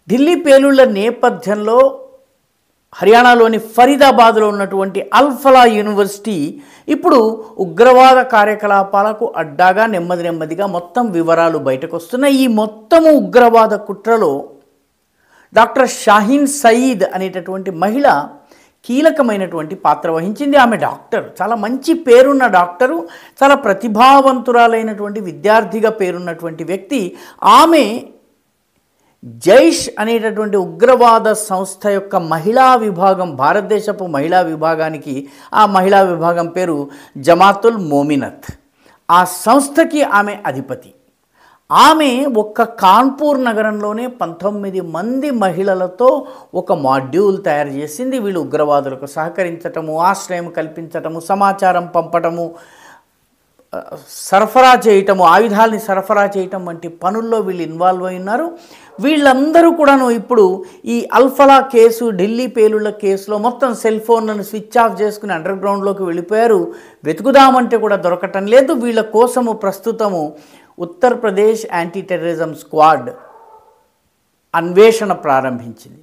ఢిల్లీ పేలుళ్ల నేపథ్యంలో హర్యానాలోని ఫరీదాబాద్లో ఉన్నటువంటి అల్ఫలా యూనివర్సిటీ ఇప్పుడు ఉగ్రవాద కార్యకలాపాలకు అడ్డాగా నెమ్మదిగా మొత్తం వివరాలు బయటకు వస్తున్నాయి. ఈ మొత్తము ఉగ్రవాద కుట్రలో డాక్టర్ షాహీన్ సయీద్ అనేటటువంటి మహిళ కీలకమైనటువంటి పాత్ర వహించింది. ఆమె డాక్టర్, చాలా మంచి పేరున్న డాక్టరు, చాలా ప్రతిభావంతురాలైనటువంటి విద్యార్థిగా పేరున్నటువంటి వ్యక్తి. ఆమె జైష్ అనేటటువంటి ఉగ్రవాద సంస్థ యొక్క మహిళా విభాగం, భారతదేశపు మహిళా విభాగానికి ఆ మహిళా విభాగం పేరు జమాతుల్ మోమినత్. ఆ సంస్థకి ఆమె అధిపతి. ఆమె ఒక్క కాన్పూర్ నగరంలోనే 19 మంది మహిళలతో ఒక మాడ్యూల్ తయారు చేసింది. వీళ్ళు ఉగ్రవాదులకు సహకరించటము, ఆశ్రయం కల్పించటము, సమాచారం పంపటము, సరఫరా చేయటము, ఆయుధాలని సరఫరా చేయటం వంటి పనుల్లో వీళ్ళు ఇన్వాల్వ్ అయి ఉన్నారు. వీళ్ళందరూ కూడాను ఇప్పుడు ఈ అల్ఫలా కేసు, ఢిల్లీ పేలుళ్ల కేసులో మొత్తం సెల్ ఫోన్లను స్విచ్ ఆఫ్ చేసుకుని అండర్ గ్రౌండ్లోకి వెళ్ళిపోయారు. వెతుకుదామంటే కూడా దొరకటం లేదు. వీళ్ళ కోసము ప్రస్తుతము ఉత్తరప్రదేశ్ యాంటీ టెర్రరిజం స్క్వాడ్ అన్వేషణ ప్రారంభించింది.